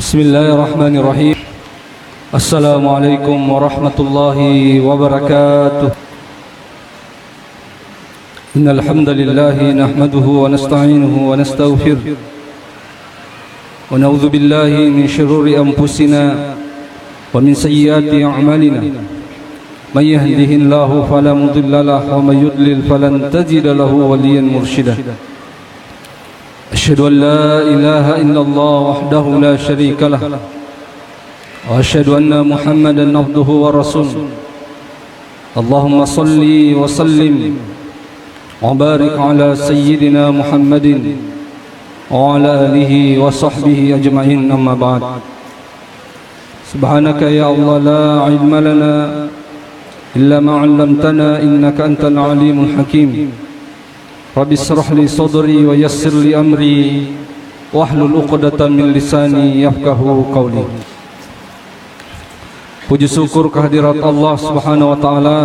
Bismillahirrahmanirrahim. Assalamualaikum warahmatullahi wabarakatuh. Innal hamdalillah nahmaduhu wa nasta'inuhu wa nastaghfiruh wa na'udzu billahi min shururi anfusina wa min sayyiati a'malina. May yahdihillahu fala mudilla lahu wa may yudlil falan tajida lahu waliyyan mursyida. أشهد أن لا إله إلا الله وحده لا شريك له وأشهد أن محمدا عبده ورسوله اللهم صل وسلم وبارك على سيدنا محمد وعلى آله وصحبه أجمعين أما بعد سبحانك يا الله لا علم لنا إلا ما علمتنا إنك أنت العليم الحكيم Rabbi shrah li sadri wa yassir li amri wahlul 'uqdatam min lisani yafqahu qawli. Puji syukur kehadirat Allah Subhanahu wa taala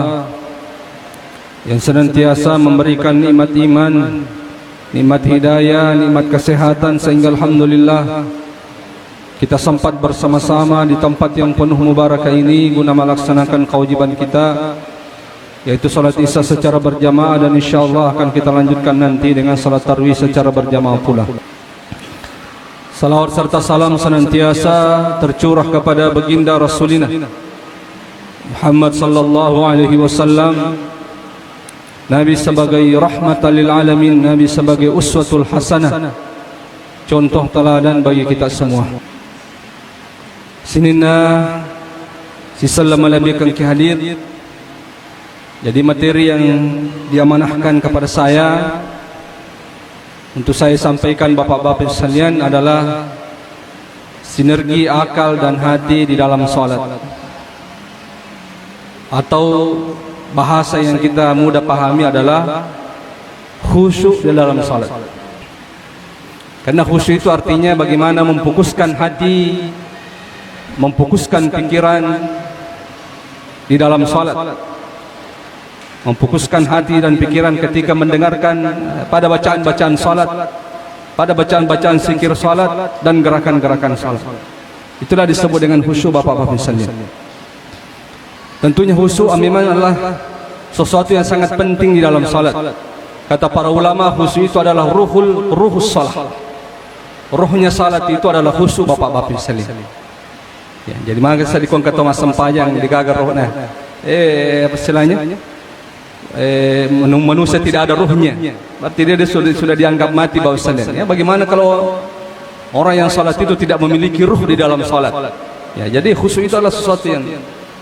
yang senantiasa memberikan nikmat iman, nikmat hidayah, nikmat kesehatan sehingga alhamdulillah kita sempat bersama-sama di tempat yang penuh mubarakah ini guna melaksanakan kewajiban kita, yaitu salat isya secara berjamaah, dan insyaallah akan kita lanjutkan nanti dengan salat tarawih secara berjamaah pula. Salawat serta salam senantiasa tercurah kepada baginda Rasulina Muhammad sallallahu alaihi wasallam, Nabi sebagai rahmatan lil alamin, Nabi sebagai uswatul hasanah, contoh teladan bagi kita semua. Sinina sisallama labikan ki hadir. Jadi materi yang diamanahkan kepada saya untuk saya sampaikan bapak-bapak sekalian adalah sinergi akal dan hati di dalam salat, atau bahasa yang kita mudah pahami adalah khusyuk di dalam salat. Karena khusyuk itu artinya bagaimana memfokuskan hati, memfokuskan pikiran di dalam salat, memfokuskan hati dan pikiran ketika mendengarkan pada bacaan-bacaan salat, pada bacaan-bacaan zikir salat dan gerakan-gerakan salat. Itulah disebut dengan khusyuk bapak-bapak sekalian. Tentunya khusyuk memang adalah sesuatu yang sangat penting di dalam salat. Kata para ulama, khusyuk itu adalah ruhus salat. Rohnya salat itu adalah khusyuk bapak-bapak sekalian. Ya, jadi maka saya dikon kata mas sempayang digagar rohnya. Apa istilahnya? Manusia tidak ada ruhnya, berarti dia sudah dianggap mati bahwasanya. Ya, bagaimana kalau orang yang salat itu tidak memiliki ruh di dalam salat? Ya, jadi khusyuk itu adalah sesuatu yang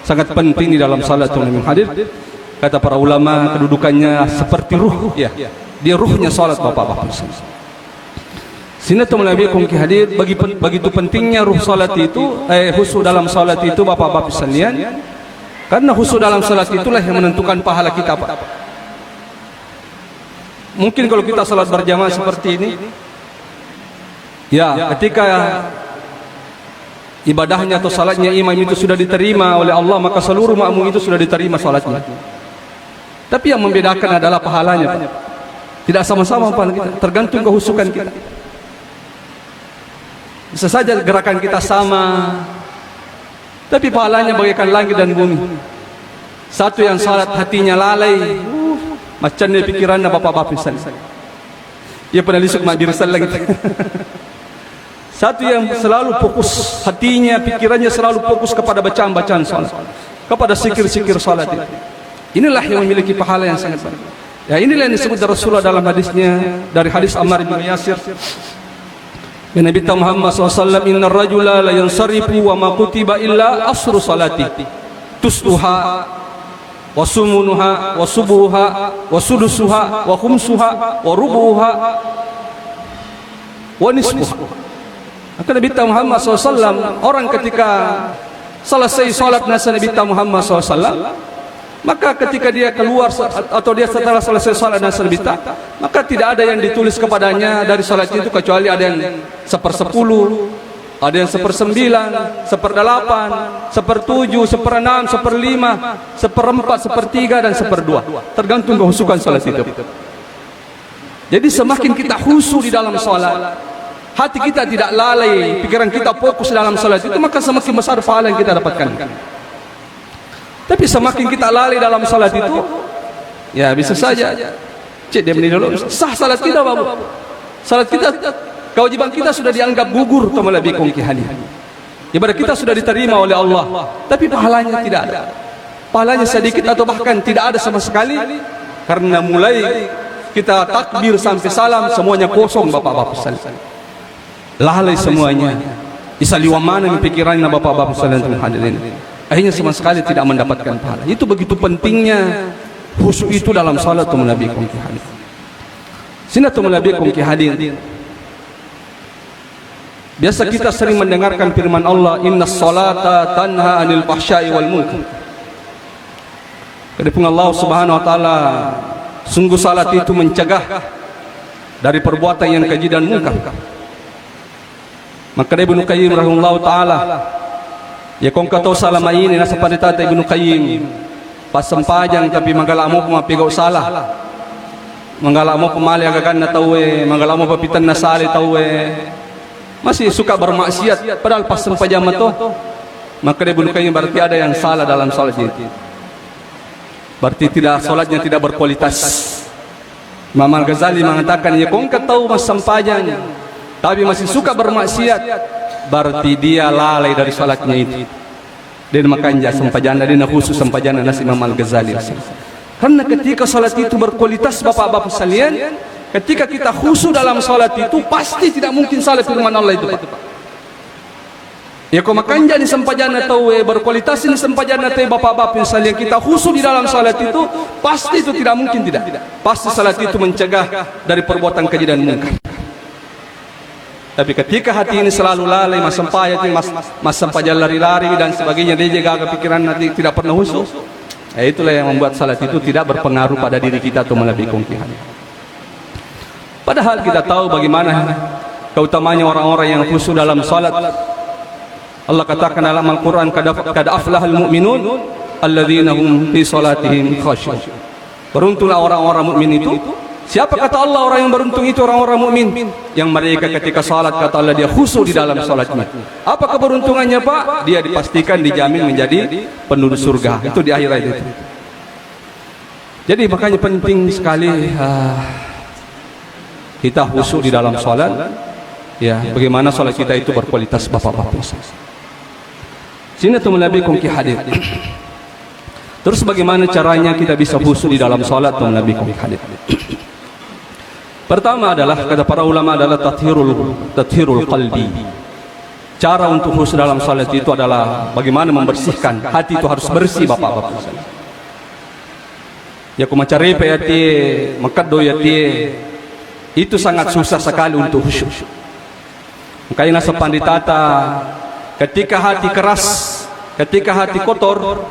sangat penting di dalam salat. Hadir, kata para ulama, kedudukannya seperti ruh. Ya, dia ruhnya salat bapak-bapak. Sinatul nabiyakum ki hadir, begitu pentingnya ruh salat itu, khusyuk dalam salat itu bapak-bapak sekalian. Karena khusyuk dalam salat itulah yang menentukan pahala kita, Pak. Mungkin kalau kita salat berjamaah seperti ini, ya, ketika ibadahnya atau salatnya imam itu sudah diterima oleh Allah, maka seluruh makmum itu sudah diterima salatnya. Tapi yang membedakan adalah pahalanya, Pak. Tidak sama-sama pahala kita, tergantung kehusukan kita. Bisa saja gerakan kita sama, tapi pahalanya bagaikan langit dan bumi. Satu yang salat hatinya lalai, macamnya pikirannya bapak-bapak sekalian. Dia pernah lisuk mak dirsal lagi. Satu yang selalu fokus, hatinya, pikirannya selalu fokus kepada bacaan-bacaan salat, kepada zikir-zikir salat. Inilah yang memiliki pahala yang sangat besar. Ya, inilah yang disebut Rasulullah dalam hadisnya, dari hadis Ammar bin Yasir. Nabi Muhammad SAW, inna rajula la yansarifu wa ma kutiba illa asru salati tusuha wa sumunuha wa subuha wa sudusuha wa khumsuha wa rubuha wa nisfuha. Maka Nabi Muhammad SAW, orang ketika selesai salat nasa Nabi Muhammad SAW, maka ketika dia keluar atau dia setelah selesai salat dan serbita, maka tidak ada yang ditulis kepadanya dari salat itu kecuali ada yang 1/10, ada yang 1/9, 1/8, 1/7, 1/6, 1/5, 1/4, 1/3 dan 1/2. Tergantung kehusukan salat itu. Jadi semakin kita khusyuk di dalam salat, hati kita tidak lalai, pikiran kita fokus dalam salat itu, maka semakin besar pahala yang kita dapatkan. Tapi semakin kita lalai dalam salat itu, ya bisa saja cek dia menilai dulu, sah salat kita babu. Salat kita, kewajiban kita sudah dianggap gugur atau melebihi kehadiran. Ibadah kita sudah diterima oleh Allah, tapi pahalanya tidak ada. Pahalanya sedikit atau bahkan tidak ada sama sekali, karena mulai kita takbir sampai salam semuanya kosong bapak-bapak sekalian. Lalai semuanya. Isaliwa mana pikirannya bapak-bapak sekalian hadirin. Akhirnya sama sekali tidak mendapatkan pahala. Itu begitu pentingnya khusyuk itu dalam salat Nabi kumki hadin. Sinatul Nabi kumki hadin. Biasa kita sering mendengarkan firman Allah, innas salata tanha anil fahsya'i wal munkar. Kepada Allah Subhanahu wa taala, sungguh salat itu mencegah dari perbuatan yang keji dan munkar. Maka Ibnu Qayyim rahimahullah taala, ya kong kataw salama ini nasa panitata Ibnu Qayyim, pas sempajang tapi manggala mo pumapigaw salah, manggala mo pumali agagan na tawe, manggala mo papitan na sali tawe, masih suka bermaksiat padahal pas sempajang to. Maka Ibnu Qayyim berarti ada yang salah dalam salat itu. Berarti tidak, salatnya tidak berkualitas. Imam Al-Ghazali mengatakan, ya kong kataw mas sempajang tapi masih suka bermaksiat, berarti dia lalai dari salatnya itu. Dan makanya sempajana dia khusus sempajana nas Imam Al-Ghazali. Karena ketika salat itu berkualitas bapak-bapak sekalian, ketika kita khusyuk dalam salat itu pasti tidak mungkin salah firman Allah itu, Pak. Ya kok makanya di sempajana tahu berkualitas ini sempajana tahu bapak-bapak sekalian, kita khusyuk di dalam salat itu pasti itu tidak mungkin tidak. Pasti salat itu mencegah dari perbuatan keji dan munkar. Tapi ketika hati ini selalu lalai, mas sempayat, mas sempayat lari-lari dan sebagainya, dia jaga pikiran nanti tidak pernah khusyuk. Itulah yang membuat salat itu tidak berpengaruh pada diri kita atau melebihi kongkihan. Padahal kita tahu bagaimana keutamanya orang-orang yang khusyuk dalam salat. Allah katakan dalam Al-Quran, kad aflahal mu'minun alladzina hum fi salatihim khashi'un. Beruntunglah orang-orang mukmin itu. Siapa kata Allah orang yang beruntung itu? Orang-orang mukmin yang mereka ketika salat kata Allah dia khusyuk di dalam salatnya. Apa keberuntungannya, Pak? Dia dipastikan dijamin menjadi penduduk surga. Itu di akhirat itu. Jadi makanya penting sekali kita khusyuk di dalam salat. Ya, bagaimana salat kita itu berkualitas bapak-bapak. Sini tu Nabi kongki hadir. Terus bagaimana caranya kita bisa khusyuk di dalam salat tu Nabi kongki hadir? Pertama adalah, kata para ulama, adalah tathhirul qalbi. Cara untuk khusyuk dalam salat itu adalah bagaimana membersihkan hati itu, harus bersih bapak-bapak. Ya kumacari pe ati makaddo yati itu sangat susah sekali untuk khusyuk. Makanya nasa panditata, ketika hati keras, ketika hati kotor,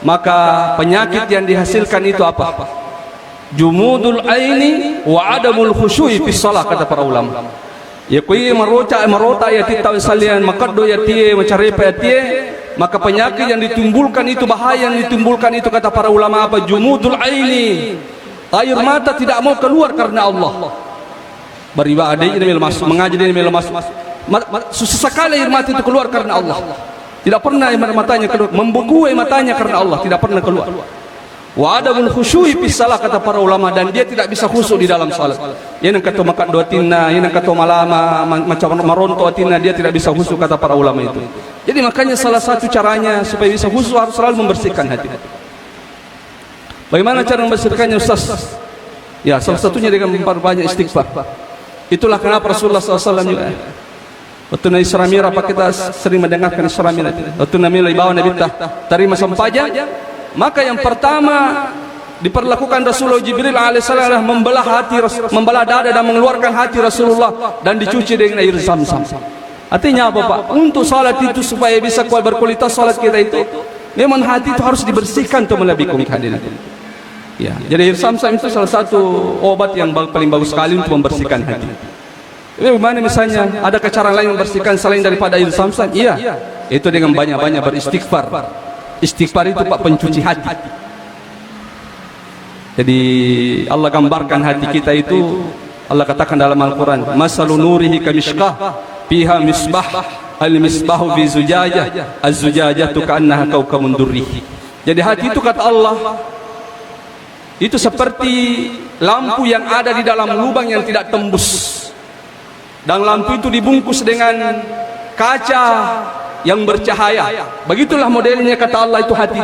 maka penyakit yang dihasilkan itu apa? Jumudul aini wa adamul khusyui fi shalah, kata para ulama. Ya kui marota ya titaw salian makaddo ya tie mencari ya tie, maka penyakit yang ditimbulkan itu, bahaya yang ditimbulkan itu, kata para ulama apa? Jumudul aini, air mata tidak mau keluar karena Allah. Beribadah ini lemas, mengaji ini lemas, susah sekali air mata itu keluar karena Allah. Tidak pernah air matanya keluar, membuku air matanya karena Allah, tidak pernah keluar. Wa adamul khusyui fi shalah, kata para ulama, dan dia tidak bisa khusyuk di dalam salat. Yang kata makan dua tina, yang kata malama macam maronto tina, dia tidak bisa khusyuk, kata para ulama itu. Jadi makanya salah satu caranya supaya bisa khusyuk harus selalu membersihkan hati. Bagaimana cara membersihkannya, Ustaz? Ya, salah satunya dengan memperbanyak istighfar. Itulah kenapa Rasulullah SAW juga waktu Nabi Isra Mi'raj, apa kita sering mendengarkan Isra Mi'raj, waktu Nabi bawa Nabi terima sempajang, maka yang pertama diperlakukan Rasulullah Jibril alaihissalam membelah hati, membelah dada dan mengeluarkan hati Rasulullah dan dicuci dengan air Zam-Zam. Artinya apa, Pak? Untuk salat itu supaya bisa kuat berkualitas salat kita itu, memang hati itu harus dibersihkan untuk melebihi kehadiran. Ya, jadi air Zam-Zam itu salah satu obat yang paling bagus sekali untuk membersihkan hati. Bagaimana misalnya ada cara lain membersihkan selain daripada air Zam-Zam? Iya, itu dengan banyak-banyak beristighfar. Istighfar itu Pak pencuci hati. Jadi Allah gambarkan hati kita itu, Allah katakan dalam Al-Quran, masalun nurihi kamishkah fiha misbah al-misbahu fi zujajah az-zujajatu ka'annaha kawkabun durri. Jadi hati itu kata Allah itu seperti lampu yang ada di dalam lubang yang tidak tembus, dan lampu itu dibungkus dengan kaca yang bercahaya. Begitulah modelnya kata Allah itu hati.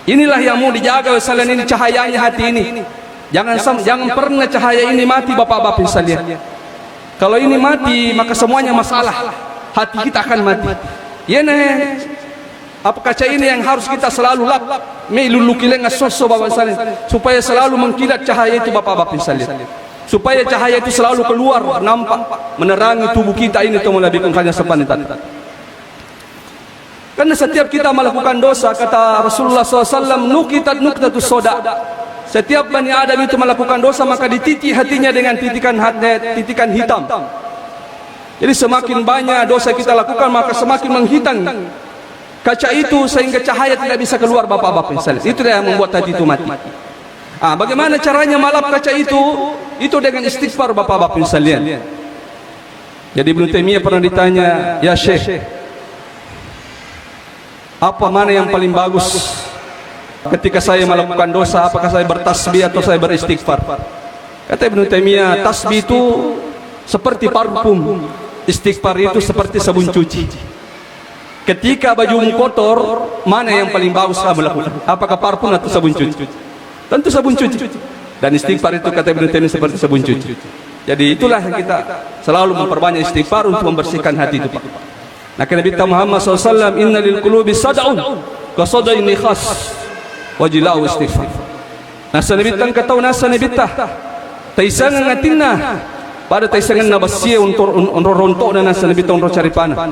Inilah yang mau dijaga oleh kalian, ini cahayanya hati ini. Jangan pernah cahaya ini mati Bapak-bapak sekalian. Kalau ini mati maka semuanya masalah. Hati kita akan mati. Ya nih, apa kaca ini yang harus kita selalu lap melulukilenga soso Bapak sekalian, supaya selalu mengkilat cahaya itu Bapak-bapak sekalian. Supaya cahaya itu selalu keluar, nampak, menerangi tubuh kita ini untuk melebihkan hanya sepanitan. Karena setiap kita melakukan dosa, kata Rasulullah SAW, nuktatus soda. Setiap Bani Adam itu melakukan dosa, maka dititi hatinya dengan titikan hitam. Jadi semakin banyak dosa kita lakukan, maka semakin menghitam kaca itu sehingga cahaya tidak bisa keluar Bapak-bapak sekalian. Itu yang membuat hati itu mati. Bagaimana caranya malap kaca itu? Itu dengan istighfar Bapak-bapak sekalian. Jadi Ibnu Taimiyah pernah ditanya, ya Syekh, apa mana yang paling bagus ketika saya melakukan dosa, apakah saya bertasbih atau saya beristighfar? Kata Ibnu Taimiyah, tasbih itu seperti parfum, istighfar itu seperti sabun cuci. Ketika bajumu kotor, mana yang paling bagus kamu lakukan? Apakah parfum atau sabun cuci? Tentu sabun cuci. Dan istighfar itu kata Ibnu Taimiyah seperti sabun cuci. Jadi itulah yang kita selalu memperbanyak istighfar untuk membersihkan hati itu, Pak. Nah, Nabi Muhammad SAW, inna lil qulubi sad'un ka sad'in nikhas wajilau istighfar. Nasa nabitang kataw nasa nabitah taisangan ngatinna pada taisangan nabasia untuk rontok na nasa nabitang ro caripana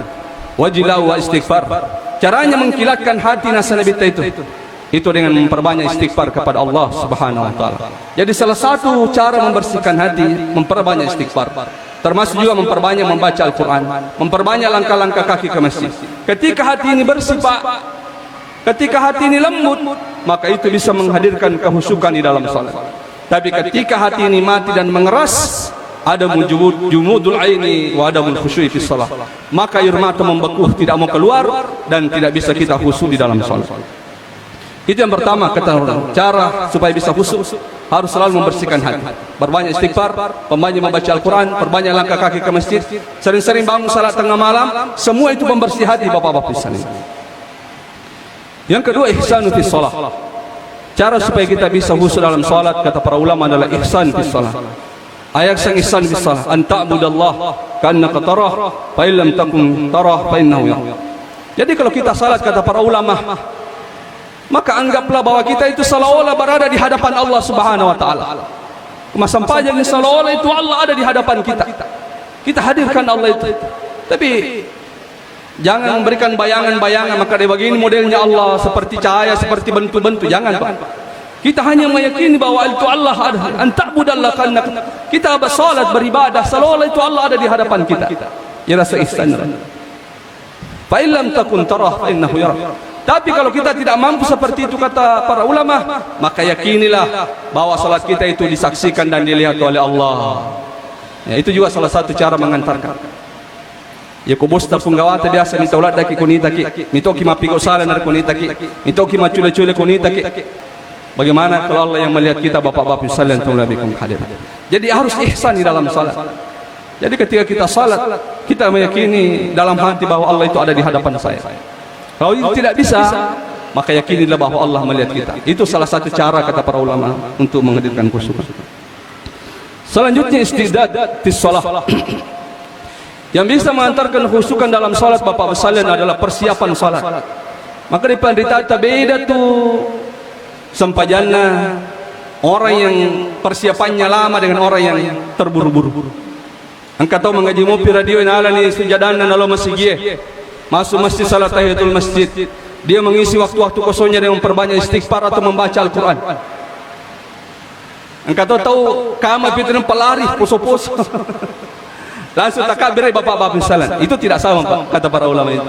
wajilau wa istighfar. Caranya mengkilatkan hati nasa nabitah itu dengan memperbanyak istighfar kepada Allah Subhanahu wa taala. Jadi salah satu cara membersihkan hati memperbanyak istighfar. Termasuk juga memperbanyak membaca Al-Quran, memperbanyak langkah-langkah kaki ke masjid. Ketika hati ini bersih, Pak, ketika hati ini lembut, maka itu bisa menghadirkan kehusukan di dalam salat. Tapi ketika hati ini mati dan mengeras, ada jumudul aini wa adamul khusyui fi shalah, maka air mata membeku, tidak mau keluar dan tidak bisa kita khusyuk di dalam salat. Itu yang pertama, kata orang, cara supaya bisa khusyuk harus selalu membersihkan hati. Berbanyak istighfar, perbanyak membaca Al-Quran, perbanyak langkah kaki ke masjid, sering-sering bangun salat tengah malam. Semua itu membersih hati Bapak-bapak sekalian. Yang kedua, ihsanu fi shalah. Cara supaya kita bisa khusyuk dalam salat, kata para ulama, adalah ihsan fi shalah. Ayat sang ihsan fi shalah, an ta'budallah ka'annaka tarah, fa illam takun tarah fa innahu yarah. Jadi kalau kita salat, kata para ulama, maka anggaplah bahwa kita itu seolah-olah berada di hadapan Allah Subhanahu wa taala. Kemasampaian seolah-olah itu Allah ada di hadapan kita. Kita hadirkan Allah itu. Tapi jangan memberikan bayangan-bayangan, maka dia begini modelnya Allah, seperti cahaya, seperti bentuk-bentuk. Jangan, Pak. Kita hanya meyakini bahwa itu Allah ada. Anta'budallah kannaka. Kita bersalat, beribadah, seolah-olah itu Allah ada di hadapan kita. Ya rasa ihsan. Fa illam takun tarah fa innahu yarah. Tapi kalau kita tidak mampu seperti itu, kata para ulama, maka yakinilah bahwa salat kita itu disaksikan dan dilihat oleh Allah. Ya, itu juga salah satu cara mengantarkan. Ya kubus terpunggawata biasa minta ulat daki kunita ki, mitoki mapigo sala nar kunita ki, mitoki macule-cule kunita ki. Bagaimana kalau Allah yang melihat kita Bapak-bapak sekalian tulabikum hadir. Jadi harus ihsan di dalam salat. Jadi ketika kita salat, kita meyakini dalam hati bahwa Allah itu ada di hadapan saya. Kalau itu tidak bisa, maka yakinilah bahwa Allah melihat kita. Itu salah satu cara, kata para ulama, untuk menghadirkan khusyuk. Selanjutnya istidad fi shalah. Yang bisa mengantarkan khusyukan dalam salat Bapak sekalian adalah persiapan salat. Maka di pendeta beda tuh sampajana orang yang persiapannya lama dengan orang yang terburu-buru. Angkat tahu mengaji mopi radio inala ni sujadana nalo masjid. Masuk masjid salat tahiyatul masjid, dia mengisi waktu-waktu kosongnya dengan memperbanyak istighfar atau membaca Al-Quran. Engkau tahu kama pikiran pelari poso-poso. Langsung takbir bapak-bapak misalnya. Itu tidak sama Pak, kata para ulama itu.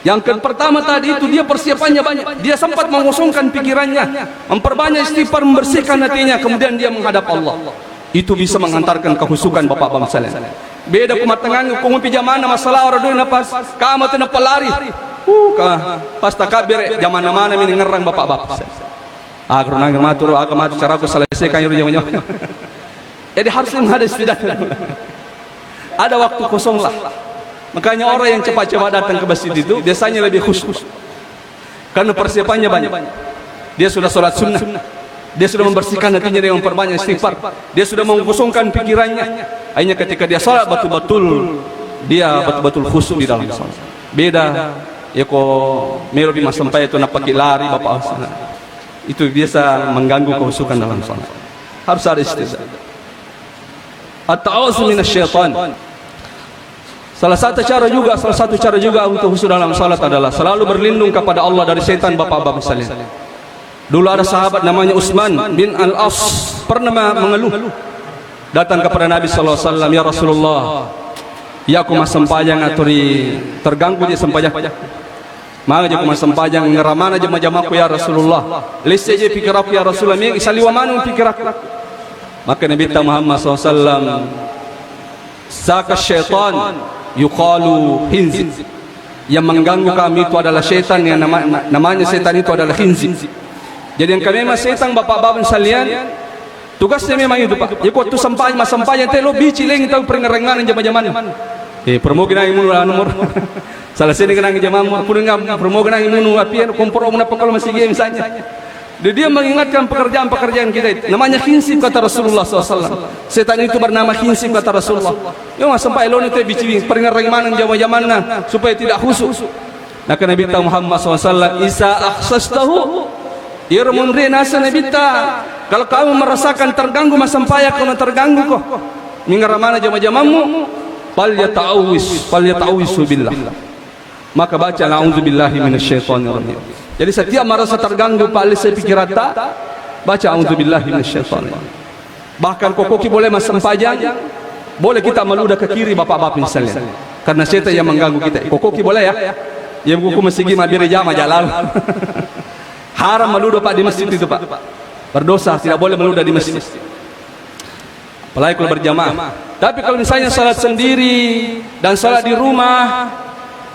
Yang pertama tadi itu dia persiapannya banyak. Dia sempat mengosongkan pikirannya, memperbanyak istighfar, membersihkan hatinya, kemudian dia menghadap Allah. Itu bisa mengantarkan kehusukan bapak-bapak misalnya. Beda kumat tengah kumpi jamana masalah orang dulu nafas kamu tu pelari. Pas takbir jamana mana ini ngerang bapak-bapak. Aku nangis matur agama cara aku selesaikan jauh-jauh. Jadi harus menghadap tidak. Ada waktu kosong lah. Makanya orang yang cepat-cepat datang ke masjid itu biasanya lebih khusyuk. Karena persiapannya banyak. Dia sudah sholat sunnah. Dia sudah membersihkan hatinya dengan memperbanyak istighfar. Dia sudah mengkosongkan pikirannya. Akhirnya ketika dia sholat betul-betul dia betul-betul khusyuk di dalam sholat. Beda ya kok melo di masa sampai itu nak pakai lari bapak. Itu biasa mengganggu kekhusyukan dalam sholat. Harus ada istighfar. At-ta'awudzu minasyaitan. Salah satu cara juga untuk khusyuk dalam salat adalah selalu berlindung kepada Allah dari setan bapak-bapak sekalian. Dulu ada sahabat namanya Utsman bin Al-As pernah mengeluh datang kepada Nabi sallallahu alaihi wasallam, ya Rasulullah, ya aku mas sempajang aturi terganggu dia sempajang. Maka aku mas sempajang ngeramana jamaah-jamaahku ya Rasulullah. Lise je pikir aku ya Rasulullah, mi isaliwa manu pikir aku. Maka Nabi Muhammad sallallahu alaihi wasallam saka syaitan yuqalu hinzib, yang mengganggu kami itu adalah syaitan, yang namanya syaitan itu adalah hinzib. Jadi yang kami memang syaitan bapak-bapak sekalian, tugasnya memang itu Pak. Ya waktu sampainya teh lo bici leng tahu peringarengan jama-jaman. Permogi nang imun nomor. Salah sini kenang jamaah pun enggak permogi nang imun apian kompor umna kalau masih game misalnya. Dia mengingatkan pekerjaan-pekerjaan kita itu. Namanya khinsib kata Rasulullah SAW. Setan itu bernama khinsib kata Rasulullah. Ya mas sampai lo itu bici peringarengan jama-jamanna supaya tidak khusyuk. Nah Nabi Muhammad SAW isa akhsastahu irmun rinasa Nabi ta. Kalau kamu merasakan terganggu mas sampai kau terganggu kok mingaramana jama-jamamu fal yata'awwiz billah. Maka baca a'udzubillahi minasyaitonir rajim. Jadi setiap merasa terganggu paling saya pikir rata baca a'udzubillahi minasyaitonir rajim. Bahkan kokoki boleh mas sempajang, boleh kita meludah ke kiri bapak-bapak misalnya. Karena setan yang mengganggu kita. Kokoki boleh ya. Yang kuku masigi mabiri jama jalan. Haram meludah Pak di masjid itu Pak. Berdosa, tidak boleh meludah di masjid. Apalagi kalau berjamaah. Tapi kalau misalnya salat sendiri dan salat di rumah,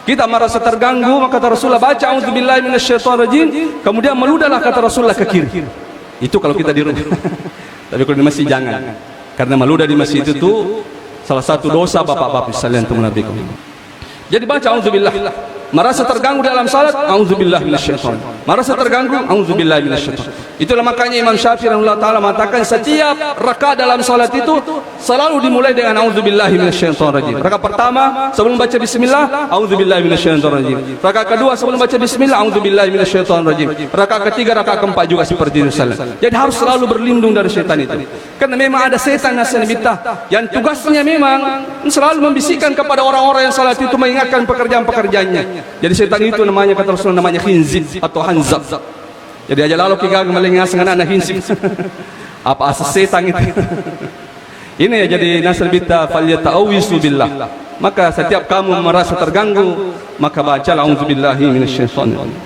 kita merasa terganggu, maka kata Rasulullah baca a'udzubillahi minasyaitonirrajim, kemudian meludahlah kata Rasulullah ke kiri. Itu kalau kita di rumah. Tapi kalau di masjid jangan. Karena meludah di masjid itu salah satu dosa bapak-bapak sekalian untuk Nabi. Jadi baca a'udzubillah. Merasa terganggu dalam salat, a'udzubillahi minasyaitonir. Merasa terganggu, a'udzubillahi minasyaitonir. Itulah makanya Imam Syafi'i rahimahullah taala mengatakan setiap rakaat dalam salat itu selalu dimulai dengan a'udzubillahi minasyaitonir. Rakaat pertama sebelum baca bismillah, a'udzubillahi minasyaitonir. Rakaat kedua sebelum baca bismillah, a'udzubillahi minasyaitonir. Rakaat ketiga, rakaat keempat juga seperti itu salat. Jadi harus selalu berlindung dari setan itu. Karena memang ada setan nasanibita yang tugasnya memang selalu membisikkan kepada orang-orang yang salat itu mengingatkan pekerjaan-pekerjaannya. Jadi setan itu namanya kata Rasulullah namanya khinzib atau hanzab. Jadi aja lalu kita melingas dengan anak khinzib. Apa asas setan itu? Ini ya jadi nasr bita falyata'awwizu billah. Maka setiap kamu merasa terganggu, maka baca a'udzubillahi minasyaitonir rajim.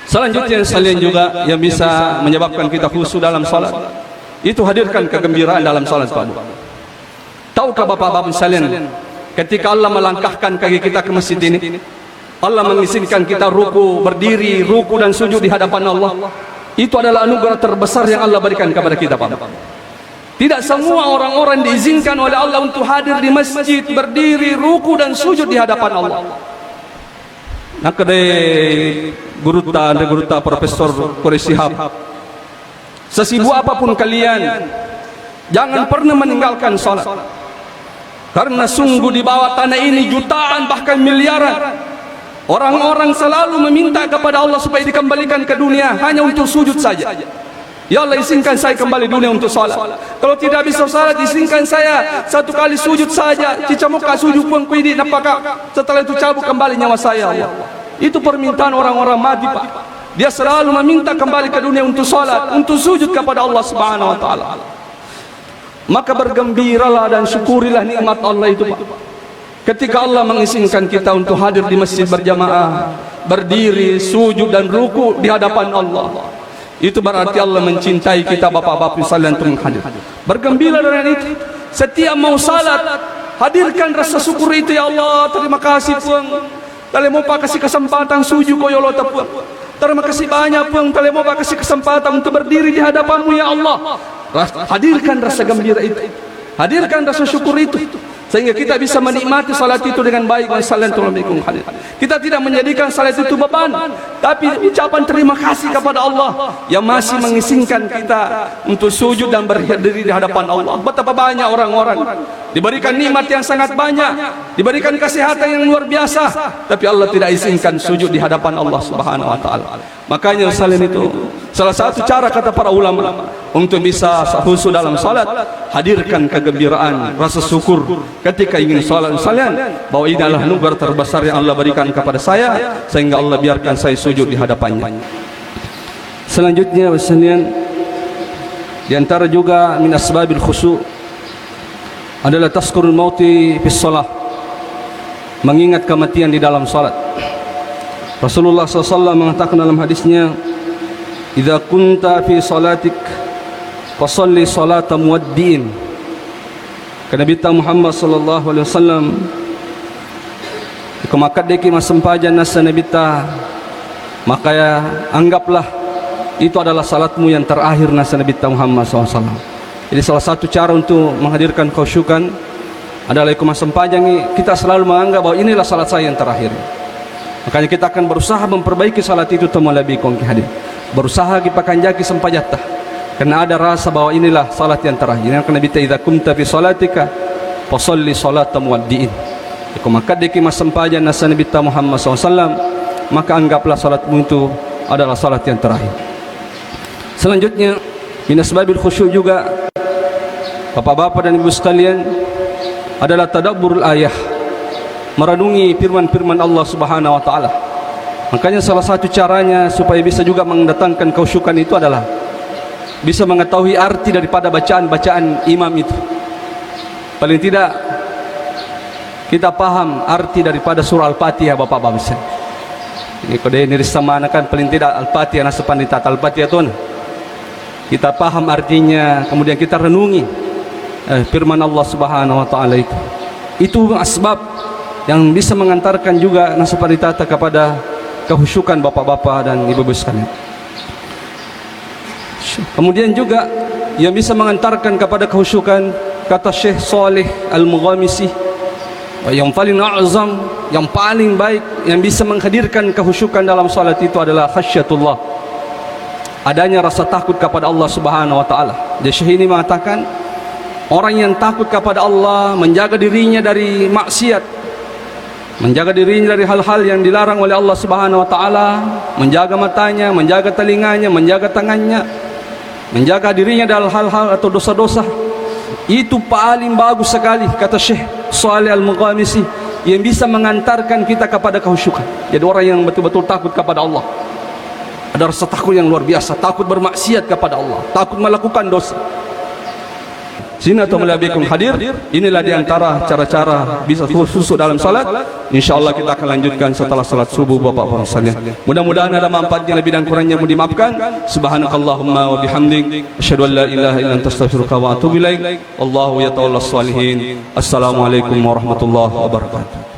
Selanjutnya sekalian juga yang bisa menyebabkan kita khusyuk dalam salat, itu hadirkan kegembiraan dalam salat Pak. Tahukah bapak-bapak sekalian, ketika Allah melangkahkan kaki kita ke masjid ini, Allah mengizinkan kita ruku, berdiri, ruku dan sujud di hadapan Allah. Itu adalah anugerah terbesar yang Allah berikan kepada kita Pak. Tidak semua orang-orang diizinkan oleh Allah untuk hadir di masjid, berdiri, ruku dan sujud di hadapan Allah. Nah kedai guruta Profesor Quraisyihab, sesibuk apapun kalian, jangan pernah meninggalkan salat. Karena sungguh di bawah tanah ini jutaan bahkan miliaran orang-orang selalu meminta kepada Allah supaya dikembalikan ke dunia hanya untuk sujud saja. Ya Allah, izinkan saya kembali dunia untuk salat. Kalau tidak bisa salat, izinkan saya satu kali sujud saja. Cicamuka sujud pun kuidi napaka. Setelah itu cabut kembali nyawa saya Allah. Itu permintaan orang-orang mati Pak. Dia selalu meminta kembali ke dunia untuk salat, untuk sujud kepada Allah Subhanahu wa taala. Maka bergembiralah dan syukurilah nikmat Allah itu, Pak. Ketika Allah mengizinkan kita untuk hadir di masjid berjamaah, berdiri, sujud dan ruku di hadapan Allah, itu berarti Allah mencintai kita, bapak-bapak sekalian, untuk hadir. Bergembira dengan itu. Setiap mau salat, hadirkan rasa syukur itu. Ya Allah, terima kasih Puang. Talemo pa kasih kesempatan sujud ko ya Allah Puang. Terima kasih banyak Puang. Talemo pa kasih kesempatan untuk berdiri di hadapanmu ya Allah. Hadirkan rasa gembira itu. Hadirkan rasa syukur itu. Sehingga kita bisa menikmati salat itu dengan baik. Kita tidak menjadikan salat itu beban, tapi ucapan terima kasih kepada Allah yang masih mengizinkan kita untuk sujud dan berdiri di hadapan Allah. Betapa banyak orang-orang diberikan nikmat yang sangat banyak, diberikan kesehatan yang luar biasa, tapi Allah tidak izinkan sujud di hadapan Allah Subhanahu wa taala. Makanya selain itu, salah satu cara kata para ulama untuk bisa khusyuk dalam salat, hadirkan kegembiraan, rasa syukur ketika ingin salat sekalian, bahwa ini adalah anugerah terbesar yang Allah berikan kepada saya, sehingga Allah biarkan saya sujud di hadapannya. Selanjutnya sekalian, di antara juga min asbabil khusyuk adalah tazkurul mauti fis shalah, mengingat kematian di dalam salat. Rasulullah SAW mengatakan dalam hadisnya, "Idza kunta fi salatik fasalli salata muwaddi'in." Kata Nabi Muhammad sallallahu alaihi wasallam, "Kemakat deki masempajan nasa Nabi ta, maka ya, anggaplah itu adalah salatmu yang terakhir nasa Nabi Muhammad SAW." Jadi salah satu cara untuk menghadirkan khusyukan adalah kemasempajan kita selalu menganggap bahwa inilah salat saya yang terakhir. Makanya kita akan berusaha memperbaiki salat itu temalabi kongki hadir. Berusaha kita akan jaki sempajatah. Karena ada rasa bahwa inilah salat yang terakhir. Yang Nabi ta idza kumta fi salatika fasalli salata muwaddi'in. Maka deki masempajan nasa Nabi Muhammad SAW, maka anggaplah salatmu itu adalah salat yang terakhir. Selanjutnya, min asbabil khusyuk juga, bapak-bapak dan ibu sekalian, adalah tadabburul ayah, merenungi firman-firman Allah Subhanahu wa taala. Makanya salah satu caranya supaya bisa juga mendatangkan khusyukan itu adalah bisa mengetahui arti daripada bacaan-bacaan imam itu. Paling tidak kita paham arti daripada surah Al-Fatihah, bapak-bapak. Ini kode ini sama kan paling tidak Al-Fatihah nasa pandita Al-Fatihah tuh. Kita paham artinya, kemudian kita renungi firman Allah Subhanahu wa taala itu. Itu asbab yang bisa mengantarkan juga nasaparitata kepada kehusyukan bapak-bapak dan ibu-ibu sekalian. Kemudian juga yang bisa mengantarkan kepada kehusyukan, kata Syekh Saleh Al-Mughamisi, yang paling azam, yang paling baik, yang bisa menghadirkan kehusyukan dalam salat itu adalah khasyatullah, adanya rasa takut kepada Allah Subhanahu wa taala. Jadi Syekh ini mengatakan, orang yang takut kepada Allah, menjaga dirinya dari maksiat, menjaga dirinya dari hal-hal yang dilarang oleh Allah Subhanahu wa taala, menjaga matanya, menjaga telinganya, menjaga tangannya, menjaga dirinya dari hal-hal atau dosa-dosa, itu paling bagus sekali kata Syekh Shalih Al-Mughamisi, yang bisa mengantarkan kita kepada kehusyukan. Jadi orang yang betul-betul takut kepada Allah, ada rasa takut yang luar biasa, takut bermaksiat kepada Allah, takut melakukan dosa. Sini atau melabikum hadir, inilah diantara cara-cara bisa khusyuk dalam salat. InsyaAllah kita akan lanjutkan setelah salat subuh bapak-bapak sekalian. Mudah-mudahan ada manfaatnya, lebih dan kurangnya mohon dimaafkan. Subhanakallahumma wa bihamdik, asyhadu an la ilaha illa anta astaghfiruka wa atubu ilaik. Wallahu yatawallas shalihin. Assalamualaikum warahmatullahi wabarakatuh.